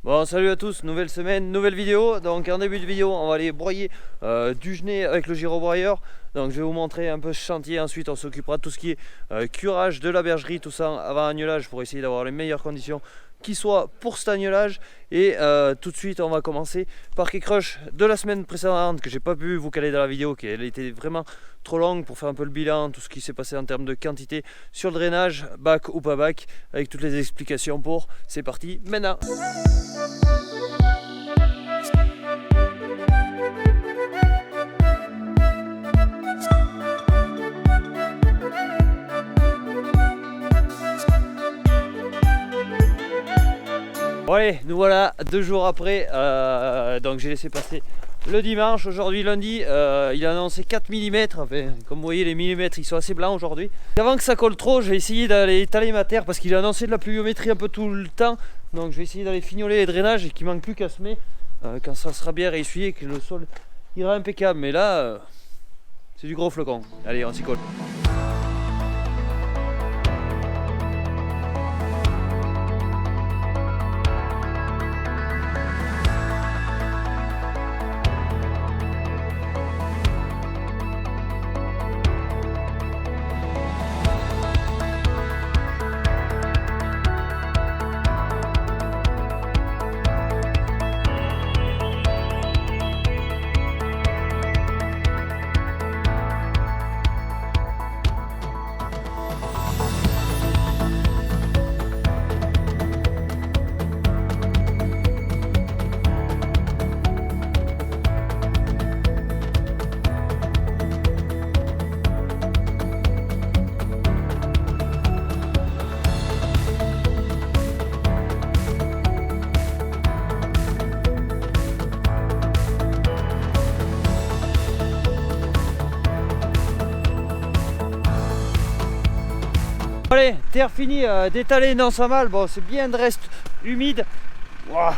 Bon, salut à tous, nouvelle semaine, nouvelle vidéo. Donc en début de vidéo on va aller broyer du genêt avec le gyrobroyeur. Donc je vais vous montrer un peu ce chantier. Ensuite on s'occupera de tout ce qui est curage de la bergerie, tout ça avant agnelage pour essayer d'avoir les meilleures conditions qui soient pour cet agnelage. Et tout de suite on va commencer par quelques rushs de la semaine précédente que j'ai pas pu vous caler dans la vidéo, qui elle était vraiment trop longue, pour faire un peu le bilan, tout ce qui s'est passé en termes de quantité sur le drainage, bac ou pas bac, avec toutes les explications pour. C'est parti maintenant. Bon allez, nous voilà 2 jours après, donc j'ai laissé passer le dimanche. Aujourd'hui lundi, il a annoncé 4 mm, enfin, comme vous voyez les millimètres ils sont assez blancs aujourd'hui. Avant que ça colle trop, j'ai essayé d'aller étaler ma terre parce qu'il a annoncé de la pluviométrie un peu tout le temps. Donc je vais essayer d'aller fignoler les drainages et qu'il manque plus qu'à semer quand ça sera bien réessuyé et que le sol ira impeccable. Mais là, c'est du gros flocon. Allez, on s'y colle. Allez, terre finie d'étaler dans sa malle. Bon, c'est bien de reste humide. Wow.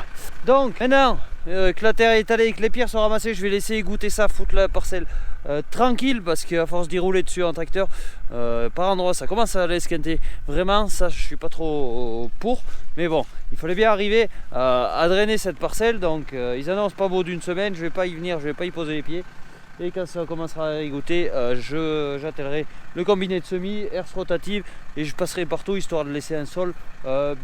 Donc maintenant que la terre est étalée et que les pierres sont ramassées, je vais laisser égoutter ça, foutre la parcelle tranquille, parce qu'à force d'y rouler dessus en tracteur, par endroits ça commence à aller esquinter. Vraiment, ça je suis pas trop pour, mais bon, il fallait bien arriver à drainer cette parcelle. Donc ils annoncent pas beau d'une semaine, je vais pas y venir, je vais pas y poser les pieds. Et quand ça commencera à égoutter, j'attellerai le combiné de semis, herse rotative, et je passerai partout histoire de laisser un sol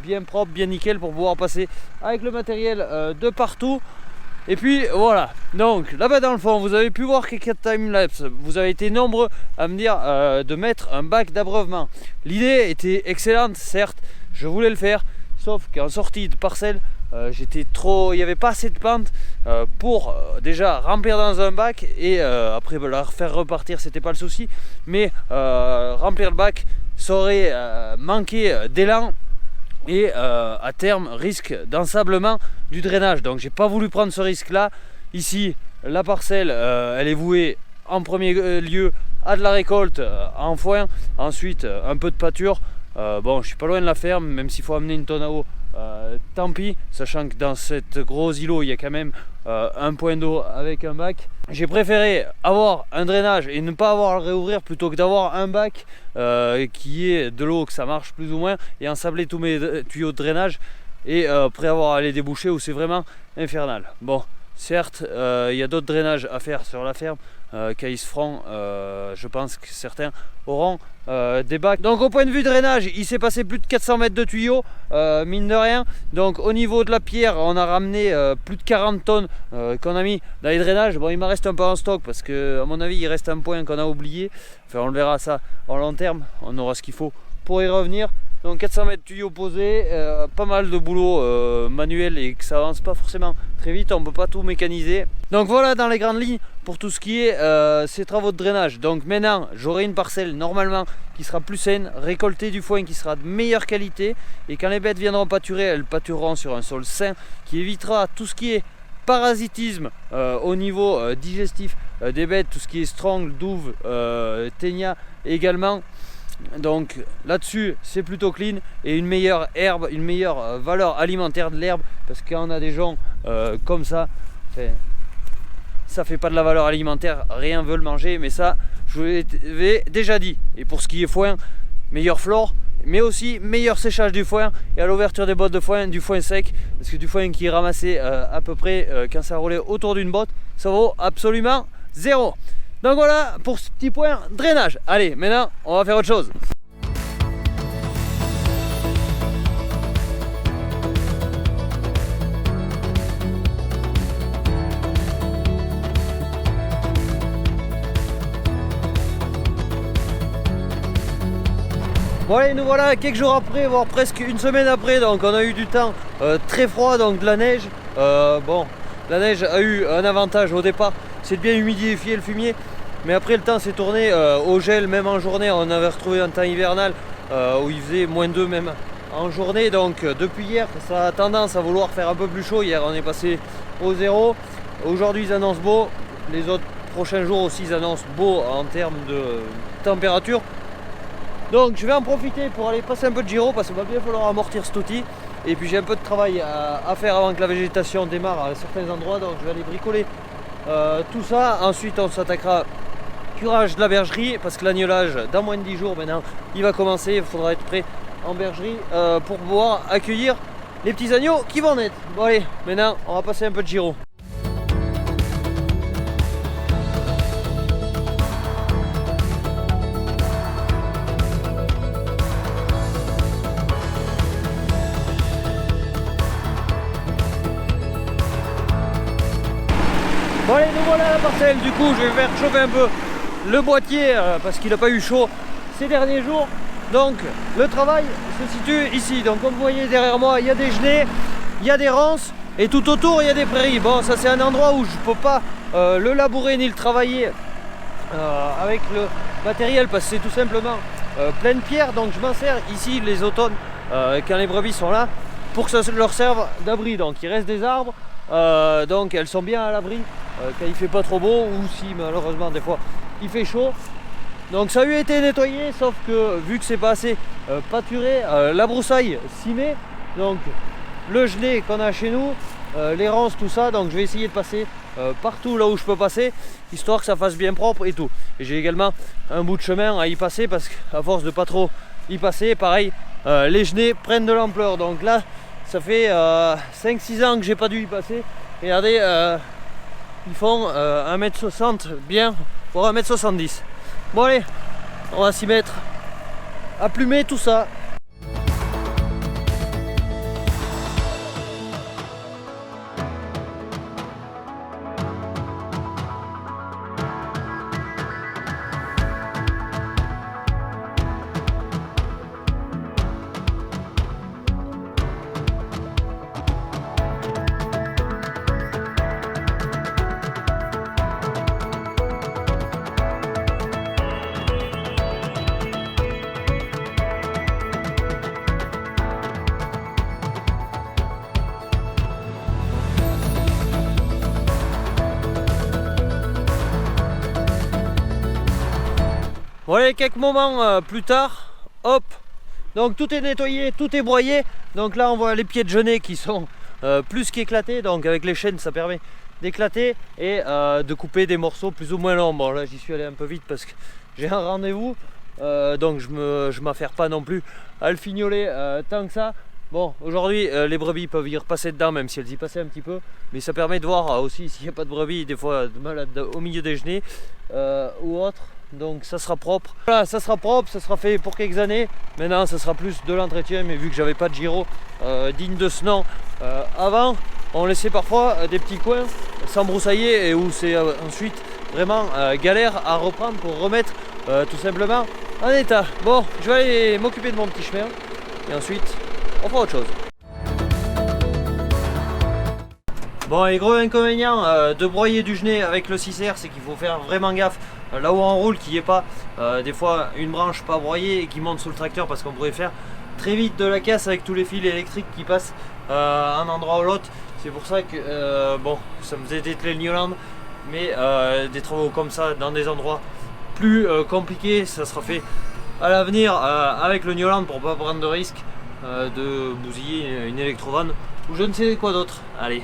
bien propre, bien nickel, pour pouvoir passer avec le matériel de partout. Et puis voilà, donc là-bas dans le fond, vous avez pu voir quelques timelapse. Vous avez été nombreux à me dire de mettre un bac d'abreuvement. L'idée était excellente, certes, je voulais le faire, sauf qu'en sortie de parcelle, il n'y avait pas assez de pente pour déjà remplir dans un bac et après la faire repartir, c'était pas le souci, mais remplir le bac, ça aurait manqué d'élan et à terme risque d'ensablement du drainage. Donc j'ai pas voulu prendre ce risque là. Ici la parcelle elle est vouée en premier lieu à de la récolte en foin, ensuite un peu de pâture. Bon, je suis pas loin de la ferme, même s'il faut amener une tonne à eau, tant pis, sachant que dans cette gros îlot il y a quand même un point d'eau avec un bac. J'ai préféré avoir un drainage et ne pas avoir à le réouvrir plutôt que d'avoir un bac qui est de l'eau, que ça marche plus ou moins, et ensabler tous mes tuyaux de drainage et après avoir à les déboucher où c'est vraiment infernal. Bon, certes, il y a d'autres drainages à faire sur la ferme quand ils se feront. Je pense que certains auront des bacs. Donc au point de vue drainage, il s'est passé plus de 400 mètres de tuyaux, mine de rien. Donc au niveau de la pierre, on a ramené plus de 40 tonnes qu'on a mis dans les drainages. Bon, il m'en reste un peu en stock parce que à mon avis il reste un point qu'on a oublié. Enfin, on le verra ça en long terme, on aura ce qu'il faut pour y revenir. Donc 400 mètres de tuyaux posés, pas mal de boulot manuel, et que ça avance pas forcément très vite, on peut pas tout mécaniser. Donc voilà dans les grandes lignes pour tout ce qui est ces travaux de drainage. Donc maintenant j'aurai une parcelle normalement qui sera plus saine, récolter du foin qui sera de meilleure qualité, et quand les bêtes viendront pâturer, elles pâtureront sur un sol sain qui évitera tout ce qui est parasitisme au niveau digestif des bêtes, tout ce qui est strangle, douve, ténia également. Donc là-dessus c'est plutôt clean, et une meilleure herbe, une meilleure valeur alimentaire de l'herbe, parce que quand on a des gens comme ça, ça fait pas de la valeur alimentaire, rien veut le manger. Mais ça je vous l'avais déjà dit. Et pour ce qui est foin, meilleure flore mais aussi meilleur séchage du foin et à l'ouverture des bottes de foin, du foin sec, parce que du foin qui est ramassé à peu près quand ça roulait autour d'une botte, ça vaut absolument zéro. Donc voilà pour ce petit point drainage. Allez, maintenant on va faire autre chose. Bon allez, nous voilà quelques jours après, voire presque une semaine après, donc on a eu du temps très froid, donc de la neige. Bon, la neige a eu un avantage au départ, c'est de bien humidifier le fumier, mais après le temps s'est tourné au gel, même en journée. On avait retrouvé un temps hivernal où il faisait -2 même en journée, donc depuis hier ça a tendance à vouloir faire un peu plus chaud. Hier on est passé au 0, aujourd'hui ils annoncent beau, les autres prochains jours aussi ils annoncent beau en termes de température. Donc je vais en profiter pour aller passer un peu de gyro parce qu'il va bien falloir amortir cet outil. Et puis j'ai un peu de travail à faire avant que la végétation démarre à certains endroits, donc je vais aller bricoler tout ça. Ensuite on s'attaquera au curage de la bergerie parce que l'agnelage dans moins de 10 jours maintenant il va commencer. Il faudra être prêt en bergerie pour pouvoir accueillir les petits agneaux qui vont naître. Bon allez, maintenant on va passer un peu de gyro. Bon allez, nous voilà à la parcelle. Du coup je vais faire chauffer un peu le boîtier parce qu'il n'a pas eu chaud ces derniers jours. Donc le travail se situe ici. Donc comme vous voyez derrière moi, il y a des genêts, il y a des ronces et tout autour il y a des prairies. Bon, ça c'est un endroit où je ne peux pas le labourer ni le travailler avec le matériel parce que c'est tout simplement plein de pierres. Donc je m'en sers ici les automnes quand les brebis sont là pour que ça leur serve d'abri. Donc il reste des arbres, donc elles sont bien à l'abri quand il fait pas trop beau ou si malheureusement des fois il fait chaud. Donc ça a eu été nettoyé, sauf que vu que c'est pas assez pâturé, la broussaille s'y met. Donc le gelé qu'on a chez nous, les ronces, tout ça, donc je vais essayer de passer partout là où je peux passer, histoire que ça fasse bien propre et tout. Et j'ai également un bout de chemin à y passer parce qu'à force de pas trop y passer, pareil, les genêts prennent de l'ampleur. Donc là ça fait 5-6 ans que j'ai pas dû y passer. Regardez, ils font 1m60 bien, voire 1m70. Bon allez, on va s'y mettre à plumer tout ça. Voilà, quelques moments plus tard, hop, donc tout est nettoyé, tout est broyé. Donc là on voit les pieds de genêt qui sont plus qu'éclatés, donc avec les chaînes ça permet d'éclater et de couper des morceaux plus ou moins longs. Bon là j'y suis allé un peu vite parce que j'ai un rendez-vous, donc je m'affaire pas non plus à le fignoler tant que ça. Bon, aujourd'hui les brebis peuvent y repasser dedans même si elles y passaient un petit peu, mais ça permet de voir aussi s'il n'y a pas de brebis des fois de malades au milieu des genêts ou autre. Donc ça sera propre. Voilà, ça sera propre, ça sera fait pour quelques années. Maintenant ça sera plus de l'entretien, mais vu que j'avais pas de gyro digne de ce nom avant, on laissait parfois des petits coins sans broussailler et où c'est ensuite vraiment galère à reprendre pour remettre tout simplement en état. Bon, je vais aller m'occuper de mon petit chemin et ensuite on fera autre chose. Bon, les gros inconvénients de broyer du genêt avec le 6R, c'est qu'il faut faire vraiment gaffe là où on roule, qu'il n'y ait pas des fois une branche pas broyée et qui monte sous le tracteur, parce qu'on pourrait faire très vite de la casse avec tous les fils électriques qui passent un endroit ou l'autre. C'est pour ça que bon, ça me faisait dételer le Newland, mais des travaux comme ça dans des endroits plus compliqués, ça sera fait à l'avenir avec le Newland pour pas prendre de risque de bousiller une électrovanne ou je ne sais quoi d'autre. Allez.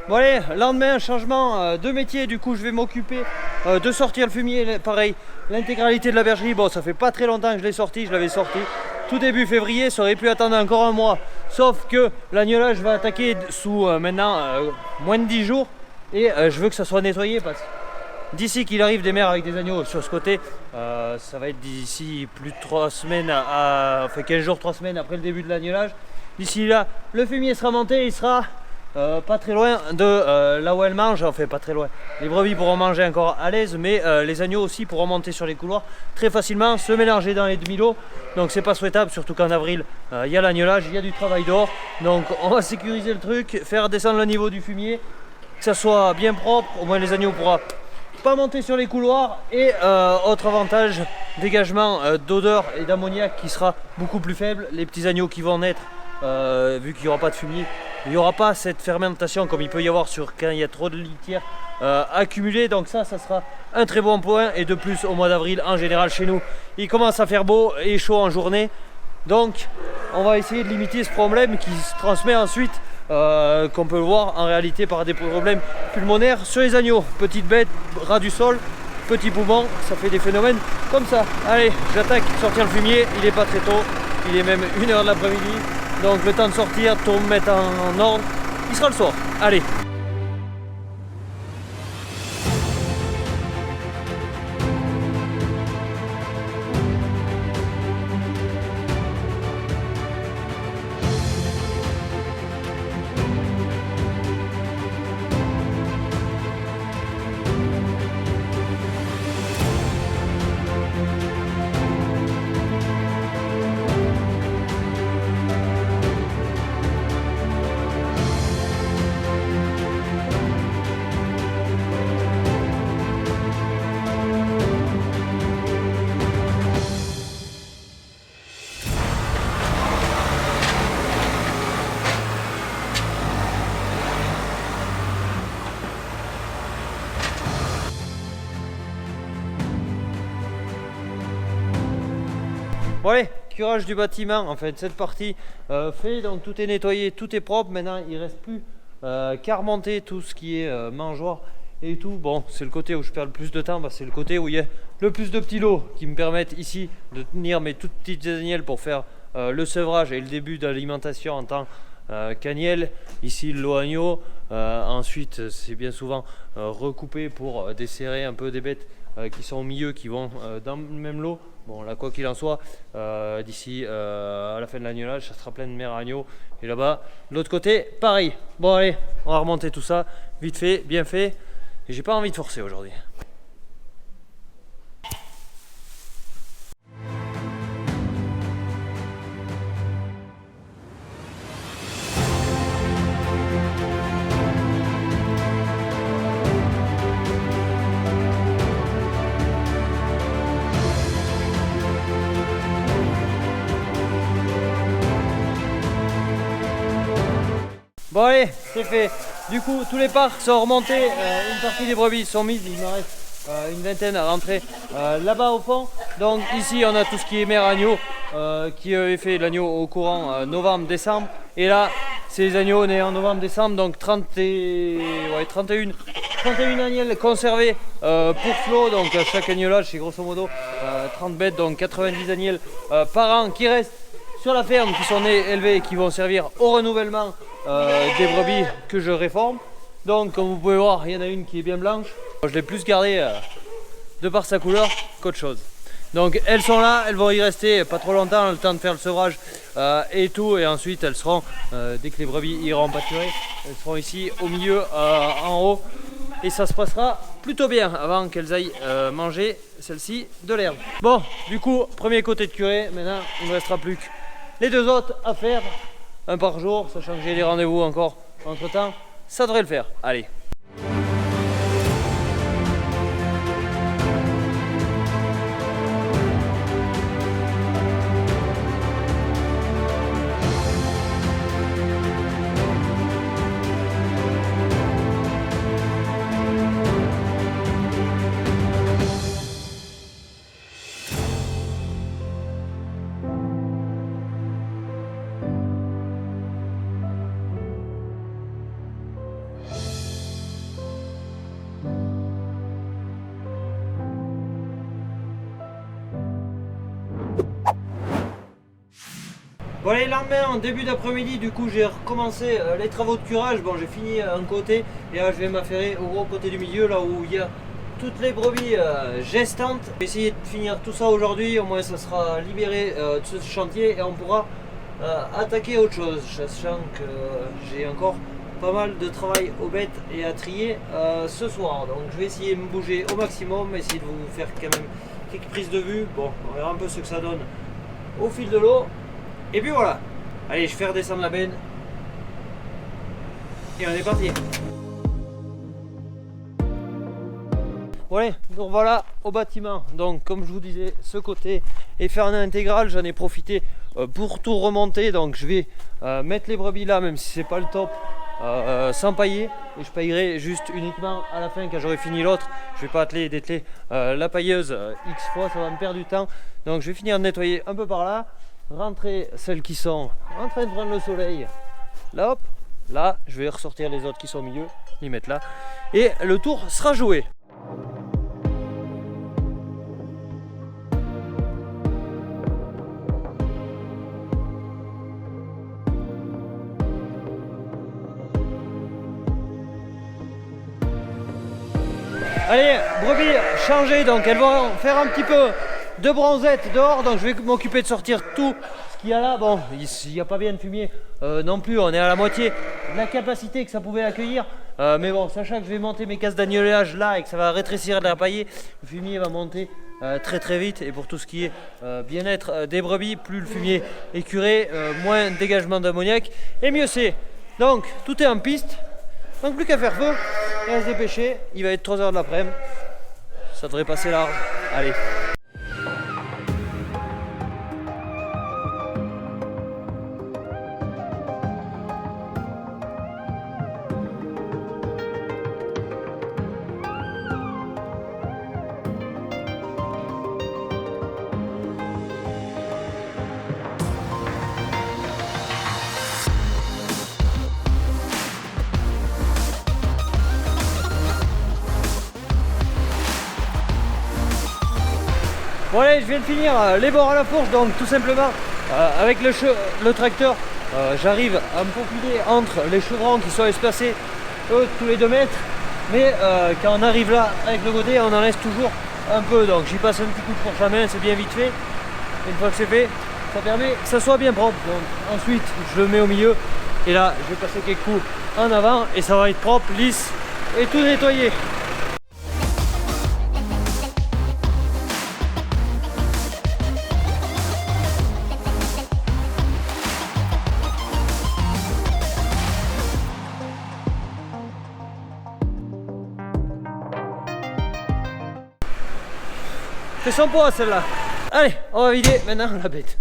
Bon allez, lendemain, changement de métier, du coup je vais m'occuper de sortir le fumier, pareil, l'intégralité de la bergerie. Bon, ça fait pas très longtemps que je l'ai sorti, je l'avais sorti tout début février, ça aurait pu attendre encore un mois, sauf que l'agnelage va attaquer sous maintenant moins de 10 jours, et je veux que ça soit nettoyé, parce que d'ici qu'il arrive des mères avec des agneaux sur ce côté, ça va être d'ici plus de 3 semaines, enfin 15 jours, 3 semaines après le début de l'agnelage. D'ici là, le fumier sera monté, il sera pas très loin de là où elles mangent, enfin pas très loin. Les brebis pourront manger encore à l'aise, mais les agneaux aussi pourront monter sur les couloirs très facilement, se mélanger dans les demi-lots. Donc c'est pas souhaitable, surtout qu'en avril, il y a l'agnelage, il y a du travail dehors. Donc on va sécuriser le truc, faire descendre le niveau du fumier, que ça soit bien propre, au moins les agneaux pourront pas monter sur les couloirs. Et autre avantage, dégagement d'odeur et d'ammoniac qui sera beaucoup plus faible. Les petits agneaux qui vont naître, vu qu'il n'y aura pas de fumier, il n'y aura pas cette fermentation comme il peut y avoir quand il y a trop de litière accumulée. Donc ça sera un très bon point. Et de plus, au mois d'avril, en général chez nous, il commence à faire beau et chaud en journée. Donc on va essayer de limiter ce problème qui se transmet ensuite, qu'on peut le voir en réalité par des problèmes pulmonaires sur les agneaux. Petite bête, ras du sol, petit poumon, ça fait des phénomènes comme ça. Allez, j'attaque, sortir le fumier, il est pas très tôt, il est même 1h de l'après-midi. Donc le temps de sortir, tout mettre en ordre, il sera le soir. Allez. Bon allez, curage du bâtiment, enfin de cette partie fait, donc tout est nettoyé, tout est propre. Maintenant il ne reste plus qu'à remonter tout ce qui est mangeoire et tout. Bon, c'est le côté où je perds le plus de temps, c'est le côté où il y a le plus de petits lots qui me permettent ici de tenir mes toutes petites agnelles pour faire le sevrage et le début de l'alimentation en temps qu'agnelle. Ici le lot agneau, ensuite c'est bien souvent recoupé pour desserrer un peu des bêtes qui sont au milieu, qui vont dans le même lot. Bon là, quoi qu'il en soit, d'ici à la fin de l'agnelage, ça sera plein de mères agneaux. Et là-bas, de l'autre côté, pareil. Bon allez, on va remonter tout ça, vite fait, bien fait. Et j'ai pas envie de forcer aujourd'hui. Bon allez, c'est fait. Du coup, tous les parcs sont remontés, une partie des brebis sont mises, il me reste une vingtaine à rentrer là-bas au fond. Donc ici, on a tout ce qui est mère agneau, qui avait fait l'agneau au courant novembre-décembre. Et là, c'est les agneaux nés en novembre-décembre, donc 31 agnelles conservées pour flot. Donc à chaque agnelage, c'est grosso modo 30 bêtes, donc 90 agnelles par an qui restent sur la ferme, qui sont nées, élevées et qui vont servir au renouvellement des brebis que je réforme. Donc comme vous pouvez voir, il y en a une qui est bien blanche. Je l'ai plus gardée de par sa couleur qu'autre chose. Donc elles sont là, elles vont y rester pas trop longtemps, le temps de faire le sevrage et tout. Et ensuite elles seront, dès que les brebis iront pâturer, elles seront ici au milieu, en haut. Et ça se passera plutôt bien avant qu'elles aillent manger celle-ci de l'herbe. Bon, du coup, premier côté de curé. Maintenant il ne me restera plus que les deux autres à faire, un par jour, sachant que j'ai des rendez-vous encore entre temps. Ça devrait le faire, allez. Bon allez, lendemain, en début d'après-midi, du coup j'ai recommencé les travaux de curage. Bon, j'ai fini un côté et là je vais m'affairer au gros côté du milieu, là où il y a toutes les brebis gestantes. Je vais essayer de finir tout ça aujourd'hui, au moins ça sera libéré de ce chantier et on pourra attaquer autre chose, sachant que j'ai encore pas mal de travail aux bêtes et à trier ce soir. Donc je vais essayer de me bouger au maximum, essayer de vous faire quand même quelques prises de vue. Bon, on verra un peu ce que ça donne au fil de l'eau. Et puis voilà. Allez, je fais redescendre la benne. Et on est parti. Bon allez, donc voilà au bâtiment. Donc comme je vous disais, ce côté est fait en intégral. J'en ai profité pour tout remonter. Donc je vais mettre les brebis là, même si c'est pas le top, sans pailler. Et je paillerai juste uniquement à la fin quand j'aurai fini l'autre. Je vais pas atteler et dételer la pailleuse X fois, ça va me perdre du temps. Donc je vais finir de nettoyer un peu par là. Rentrer celles qui sont en train de prendre le soleil. Là hop, là je vais ressortir les autres qui sont au milieu, les mettre là. Et le tour sera joué. Allez, brebis changées, donc elles vont faire un petit peu de bronzette dehors, donc je vais m'occuper de sortir tout ce qu'il y a là. Bon, il n'y a pas bien de fumier non plus, on est à la moitié de la capacité que ça pouvait accueillir. Mais bon, sachant que je vais monter mes cases d'agnelage là et que ça va rétrécir de la paillée, le fumier va monter très très vite. Et pour tout ce qui est bien-être des brebis, plus le fumier est curé, moins de dégagement d'ammoniac et mieux c'est. Donc tout est en piste, donc plus qu'à faire feu et à se dépêcher. Il va être 3h de l'après-midi, ça devrait passer large. Allez. Bon allez, je viens de finir les bords à la fourche, donc tout simplement avec le tracteur j'arrive à me faufiler entre les chevrons qui sont espacés eux tous les 2 mètres, mais quand on arrive là avec le godet on en laisse toujours un peu, donc j'y passe un petit coup de fourche à main, c'est bien vite fait. Et une fois que c'est fait, ça permet que ça soit bien propre. Donc ensuite je le mets au milieu et là je vais passer quelques coups en avant et ça va être propre, lisse et tout nettoyé. C'est son poids celle-là. Allez, on va vider maintenant la bête.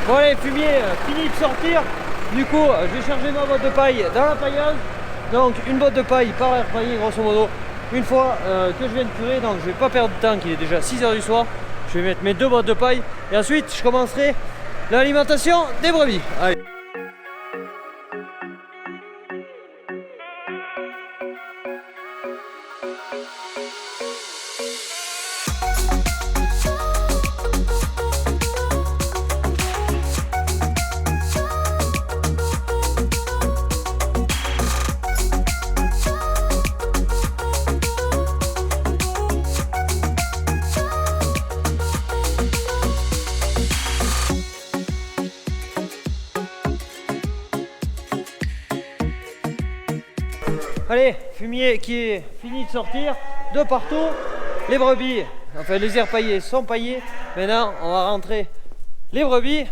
Bon allez, fumier, fini de sortir. Du coup, je vais charger ma botte de paille dans la pailleuse. Donc une botte de paille par air paillé grosso modo. Une fois que je viens de curer, donc je vais pas perdre de temps, qu'il est déjà 6 h du soir. Je vais mettre mes 2 bottes de paille et ensuite je commencerai l'alimentation des brebis. Allez. Allez, fumier qui est fini de sortir de partout. Les brebis, enfin les airs paillés sont paillés. Maintenant, on va rentrer les brebis.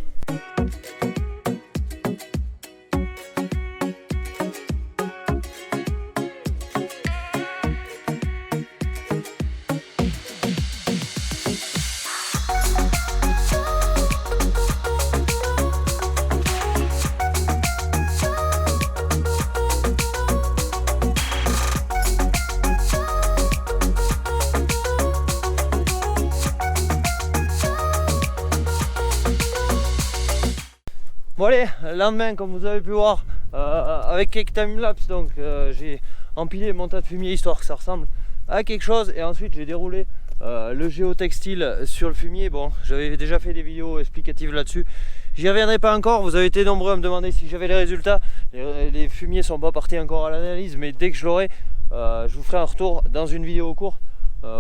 Bon allez, le lendemain, comme vous avez pu voir, avec quelques timelapse, donc j'ai empilé mon tas de fumier histoire que ça ressemble à quelque chose, et ensuite j'ai déroulé le géotextile sur le fumier. Bon, j'avais déjà fait des vidéos explicatives là-dessus, j'y reviendrai pas encore. Vous avez été nombreux à me demander si j'avais les résultats. Les fumiers sont pas partis encore à l'analyse, mais dès que je l'aurai, je vous ferai un retour dans une vidéo courte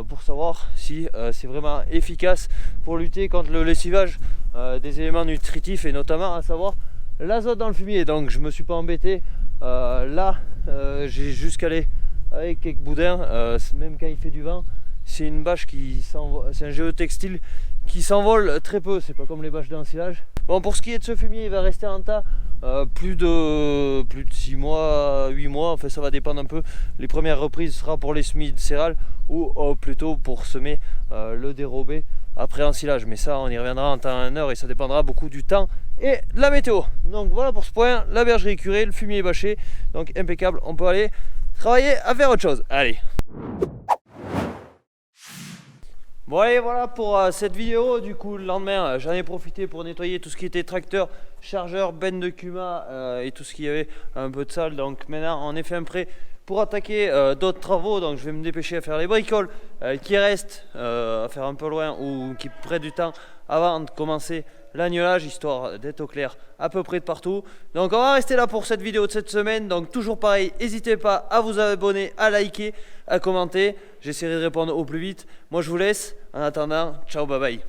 pour savoir si c'est vraiment efficace pour lutter contre le lessivage des éléments nutritifs, et notamment à savoir l'azote dans le fumier. Donc je me suis pas embêté, là j'ai juste calé avec quelques boudins, même quand il fait du vent. C'est une bâche qui s'envole, c'est un géotextile qui s'envole très peu, c'est pas comme les bâches d'ensilage. Bon, pour ce qui est de ce fumier, il va rester en tas plus de 6 mois, 8 mois, enfin ça va dépendre un peu. Les premières reprises sera pour les semis de céréales ou plutôt pour semer le dérobé après ensilage, mais ça on y reviendra en temps et en heure, et ça dépendra beaucoup du temps et de la météo. Donc voilà pour ce point, la bergerie est curée, le fumier est bâché, donc impeccable, on peut aller travailler à faire autre chose. Allez. Bon allez, voilà pour cette vidéo. Du coup le lendemain j'en ai profité pour nettoyer tout ce qui était tracteur, chargeur, benne de Kuma et tout ce qui avait un peu de sale. Donc maintenant on est fait un prêt pour attaquer d'autres travaux. Donc je vais me dépêcher à faire les bricoles qui restent à faire un peu loin ou qui prennent du temps avant de commencer l'agnelage, histoire d'être au clair à peu près de partout. Donc on va rester là pour cette vidéo de cette semaine. Donc toujours pareil, n'hésitez pas à vous abonner, à liker, à commenter. J'essaierai de répondre au plus vite. Moi je vous laisse. En attendant, ciao, bye bye.